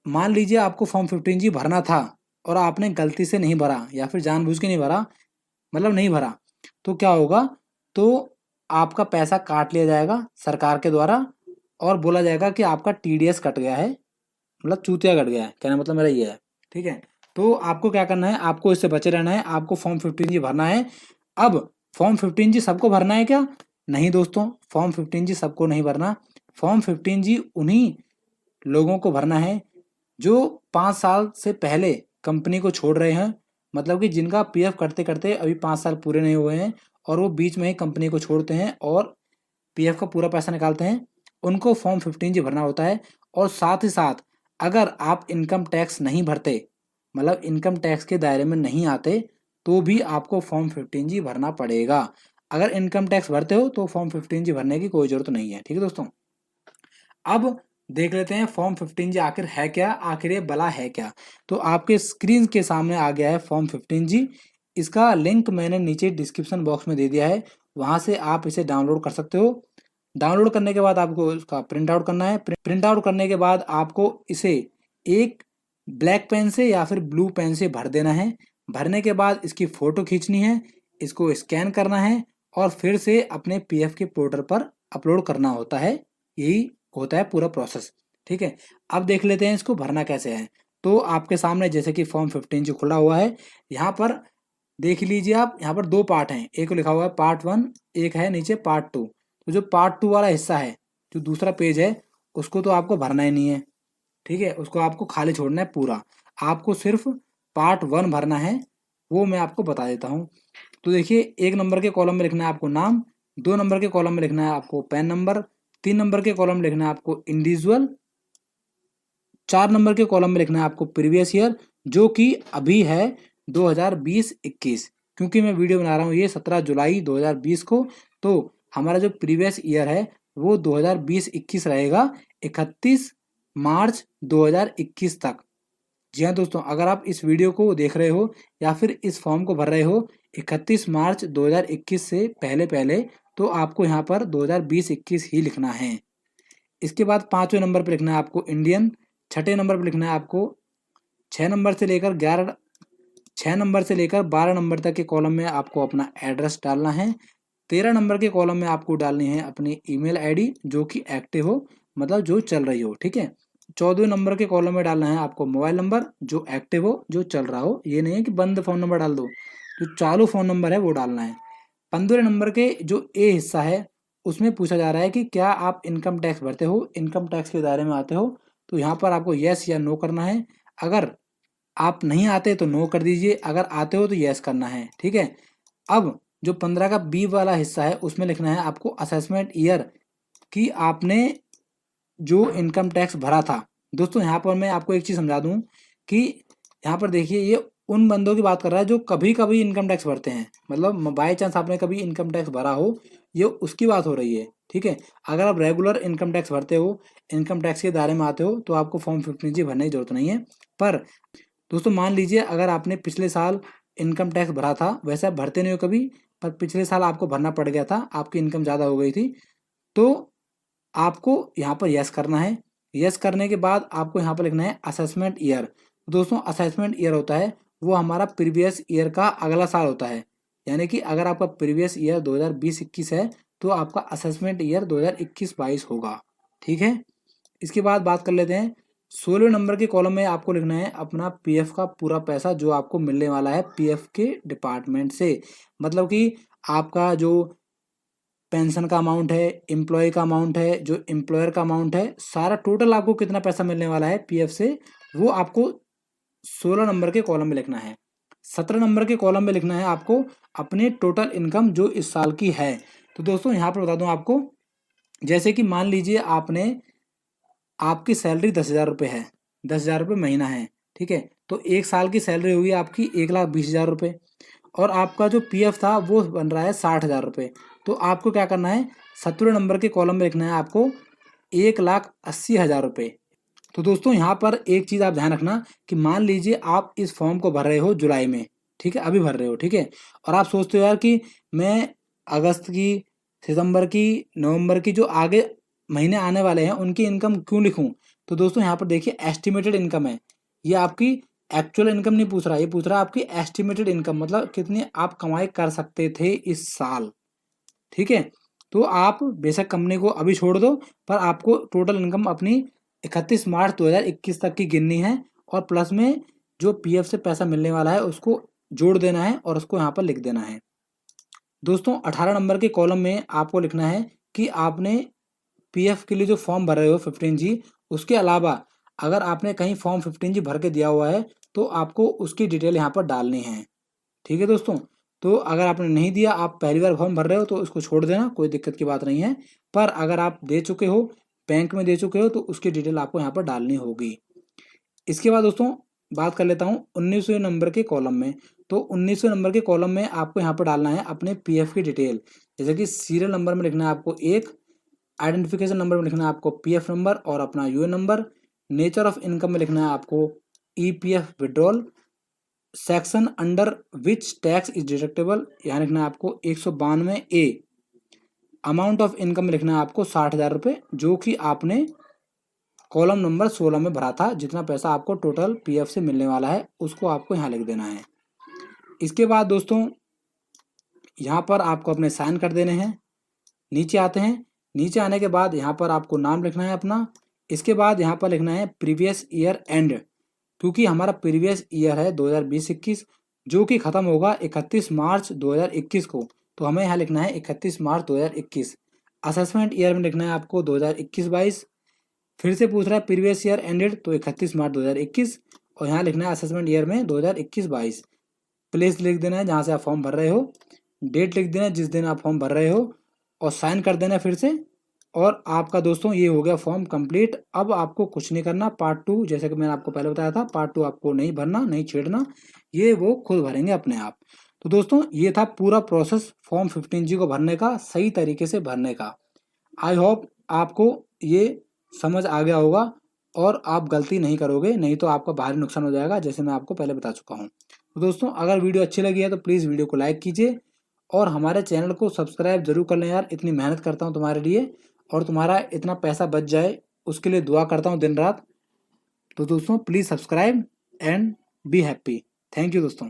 मान लीजिए आपको फॉर्म 15G भरना था और आपने गलती से नहीं भरा या फिर जानबूझ के नहीं भरा, मतलब नहीं भरा, तो क्या होगा, तो आपका पैसा काट लिया जाएगा सरकार के द्वारा और बोला जाएगा कि आपका TDS कट गया है, मतलब चूतिया कट गया है, कहना मतलब मेरा ये है। ठीक है, तो आपको क्या करना है, आपको इससे बचे रहना है, आपको फॉर्म 15G भरना है। अब फॉर्म 15G सबको भरना है क्या? नहीं दोस्तों, फॉर्म 15G सबको नहीं भरना। फॉर्म 15G उन्हीं लोगों को भरना है जो 5 साल से पहले कंपनी को छोड़ रहे हैं, मतलब कि जिनका PF करते करते अभी 5 साल पूरे नहीं हुए हैं और वो बीच में ही कंपनी को छोड़ते हैं और PF का पूरा पैसा निकालते हैं, उनको फॉर्म 15G भरना होता है। और साथ ही साथ अगर आप इनकम टैक्स नहीं भरते, मतलब इनकम टैक्स के दायरे में नहीं आते, तो भी आपको फॉर्म 15G भरना पड़ेगा। अगर इनकम टैक्स भरते हो तो फॉर्म 15G भरने की कोई जरूरत नहीं है। ठीक है दोस्तों, अब देख लेते हैं फॉर्म 15G आखिर है क्या, आखिर ये बला है क्या। तो आपके स्क्रीन के सामने आ गया है फॉर्म 15G। इसका लिंक मैंने नीचे डिस्क्रिप्शन बॉक्स में दे दिया है, वहां से आप इसे डाउनलोड कर सकते हो। डाउनलोड करने के बाद आपको उसका प्रिंट आउट करना है। प्रिंट आउट करने के बाद आपको इसे एक ब्लैक पेन से या फिर ब्लू पेन से भर देना है। भरने के बाद इसकी फोटो खींचनी है, इसको स्कैन करना है और फिर से अपने PF के पोर्टल पर अपलोड करना होता है। यही होता है पूरा प्रोसेस। ठीक है, अब देख लेते हैं इसको भरना कैसे है। तो आपके सामने जैसे कि फॉर्म 15 खुला हुआ है, यहाँ पर देख लीजिए आप, यहाँ पर 2 पार्ट हैं, एक लिखा हुआ है पार्ट 1, एक है नीचे पार्ट 2। तो जो पार्ट 2 वाला हिस्सा है, जो दूसरा पेज है, उसको तो आपको भरना ही नहीं है। ठीक है, उसको आपको खाली छोड़ना है पूरा, आपको सिर्फ पार्ट 1 भरना है। वो मैं आपको बता देता हूँ। तो देखिए, 1 नंबर के कॉलम में लिखना है आपको नाम, 2 नंबर के कॉलम में लिखना है आपको पैन नंबर, 3 नंबर के कॉलम में लिखना है आपको इंडिविजुअल, 4 नंबर के कॉलम में लिखना है आपको प्रीवियस ईयर, जो कि अभी है 2020-21। क्योंकि मैं वीडियो बना रहा हूँ ये 17 जुलाई 2020 को, तो हमारा जो प्रीवियस ईयर है वो 2020-21 रहेगा, 31 मार्च 2021 तक। जी हाँ दोस्तों, अगर आप इस वीडियो को देख रहे हो या फिर इस फॉर्म को भर रहे हो 31 मार्च 2021 से पहले पहले, तो आपको यहाँ पर 2020-21 ही लिखना है। इसके बाद 5वें नंबर पर लिखना है आपको इंडियन, 6ठे नंबर पर लिखना है आपको 6 नंबर से लेकर 12 नंबर तक के कॉलम में आपको अपना एड्रेस डालना है। 13 नंबर के कॉलम में आपको डालनी है अपनी ईमेल आईडी जो कि एक्टिव हो, मतलब जो चल रही हो। ठीक है, 14वें नंबर के कॉलम में डालना है आपको मोबाइल नंबर जो एक्टिव हो, जो चल रहा हो, ये नहीं है कि बंद फ़ोन नंबर डाल दो, जो चालू फ़ोन नंबर है वो डालना है। 15 नंबर के जो ए हिस्सा है, उसमें पूछा जा रहा है कि क्या आप इनकम टैक्स भरते हो, इनकम टैक्स के दायरे में आते हो, तो यहाँ पर आपको यस या नो करना है। अगर आप नहीं आते तो नो कर दीजिए, अगर आते हो तो यस करना है। ठीक है, अब जो 15 का बी वाला हिस्सा है, उसमें लिखना है आपको असेसमेंट ईयर कि आपने जो इनकम टैक्स भरा था। दोस्तों यहाँ पर मैं आपको एक चीज़ समझा दूं कि यहाँ पर देखिए, ये उन बंदों की बात कर रहा है जो कभी कभी इनकम टैक्स भरते हैं, मतलब बाई चांस आपने कभी इनकम टैक्स भरा हो, ये उसकी बात हो रही है। ठीक है, अगर आप रेगुलर इनकम टैक्स भरते हो, इनकम टैक्स के दायरे में आते हो, तो आपको फॉर्म 15G भरने की जरूरत नहीं है। पर दोस्तों मान लीजिए अगर आपने पिछले साल इनकम टैक्स भरा था, वैसे आप भरते नहीं हो कभी, पर पिछले साल आपको भरना पड़ गया था, आपकी इनकम ज़्यादा हो गई थी, तो आपको यहाँ पर यस करना है। यस करने के बाद आपको यहाँ पर लिखना है असेसमेंट ईयर। दोस्तों असेसमेंट ईयर होता है वो हमारा प्रीवियस ईयर का अगला साल होता है, यानी कि अगर आपका प्रीवियस ईयर 2020-21 है, तो आपका असेसमेंट ईयर 2021-22 होगा। ठीक है, इसके बाद बात कर लेते हैं 16वें नंबर के कॉलम में आपको लिखना है अपना PF का पूरा पैसा जो आपको मिलने वाला है PF के डिपार्टमेंट से, मतलब कि आपका जो पेंशन का अमाउंट है, एम्प्लॉय का अमाउंट है, जो एम्प्लॉयर का अमाउंट है, सारा टोटल आपको कितना पैसा मिलने वाला है PF से, वो आपको 16 नंबर के कॉलम में लिखना है। 17 नंबर के कॉलम में लिखना है आपको अपने टोटल इनकम जो इस साल की है। तो दोस्तों यहाँ पर बता दूं आपको, जैसे कि मान लीजिए आपकी सैलरी 10,000 रुपये है, 10,000 रुपये महीना है। ठीक है, तो एक साल की सैलरी होगी आपकी 1,20,000 रुपये, और आपका जो PF था वो बन रहा है 60,000 रुपये। तो आपको क्या करना है, 17 नंबर के कॉलम में लिखना है आपको 1,80,000 रुपये। तो दोस्तों यहाँ पर एक चीज़ आप ध्यान रखना कि मान लीजिए आप इस फॉर्म को भर रहे हो जुलाई में, ठीक है, अभी भर रहे हो, ठीक है, और आप सोचते हो यार कि मैं अगस्त की, सितंबर की, नवंबर की, जो आगे महीने आने वाले हैं उनकी इनकम क्यों लिखूं, तो दोस्तों यहाँ पर देखिए एस्टिमेटेड इनकम है, ये आपकी एक्चुअल इनकम नहीं पूछ रहा, ये पूछ रहा है आपकी एस्टिमेटेड इनकम, मतलब कितनी आप कमाई कर सकते थे इस साल। ठीक है, तो आप बेशक कंपनी को अभी छोड़ दो, पर आपको टोटल इनकम अपनी 31 मार्च 2021 तक की गिननी है, और प्लस में जो पीएफ से पैसा मिलने वाला है उसको जोड़ देना है और उसको यहाँ पर लिख देना है। दोस्तों 18 नंबर के कॉलम में आपको लिखना है कि आपने पीएफ के लिए जो फॉर्म भर रहे हो 15G, उसके अलावा अगर आपने कहीं फॉर्म 15G भर के दिया हुआ है तो आपको उसकी डिटेल यहाँ पर डालनी है। ठीक है दोस्तों, तो अगर आपने नहीं दिया, आप पहली बार फॉर्म भर रहे हो तो उसको छोड़ देना, कोई दिक्कत की बात नहीं है। पर अगर आप दे चुके हो, बैंक में दे चुके हो, तो उसकी डिटेल आपको यहाँ पर डालनी होगी। इसके बाद दोस्तों बात कर लेता हूँ 19वें नंबर के कॉलम में। तो 19वें नंबर के कॉलम में आपको यहाँ पर डालना है अपने पीएफ की डिटेल, जैसे कि सीरियल नंबर में लिखना है आपको 1, आइडेंटिफिकेशन नंबर में लिखना है आपको पीएफ नंबर और अपना UN number, nature of income में लिखना है आपको EPF withdrawal, section under which tax is deductible, यहाँ लिखना है आपको 192A, अमाउंट ऑफ इनकम में लिखना है आपको 60,000 रुपये, जो कि आपने कॉलम नंबर 16 में भरा था, जितना पैसा आपको टोटल पीएफ से मिलने वाला है उसको आपको यहाँ लिख देना है। इसके बाद दोस्तों यहाँ पर आपको अपने साइन कर देने हैं। नीचे आते हैं, नीचे आने के बाद यहाँ पर आपको नाम लिखना है अपना। इसके बाद यहाँ पर लिखना है प्रीवियस ईयर एंड, क्योंकि हमारा प्रीवियस ईयर है 2020-21 जो कि खत्म होगा 31 मार्च 2021 को, तो हमें यहाँ लिखना है 31 मार्च 2021। असेसमेंट ईयर में लिखना है आपको 2021-22। फिर से पूछ रहा है प्रीवियस ईयर एंडेड, तो 31 मार्च 2021, और यहाँ लिखना है असेसमेंट ईयर में 2021-22। प्लेस लिख देना है जहाँ से आप फॉर्म भर रहे हो, डेट लिख देना है जिस दिन आप फॉर्म भर रहे हो, और साइन कर देना फिर से। और आपका दोस्तों ये हो गया फॉर्म कंप्लीट। अब आपको कुछ नहीं करना। पार्ट 2 जैसे कि मैंने आपको पहले बताया था, पार्ट 2 आपको नहीं भरना, नहीं छेड़ना, ये वो खुद भरेंगे अपने आप। तो दोस्तों ये था पूरा प्रोसेस फॉर्म 15G को भरने का, सही तरीके से भरने का। आई होप आपको ये समझ आ गया होगा और आप गलती नहीं करोगे, नहीं तो आपका भारी नुकसान हो जाएगा, जैसे मैं आपको पहले बता चुका हूँ। तो दोस्तों अगर वीडियो अच्छी लगी है तो प्लीज़ वीडियो को लाइक कीजिए और हमारे चैनल को सब्सक्राइब जरूर कर लें यार, इतनी मेहनत करता हूँ तुम्हारे लिए, और तुम्हारा इतना पैसा बच जाए उसके लिए दुआ करता हूँ दिन रात। तो दोस्तों please subscribe and be happy. Thank you दोस्तों।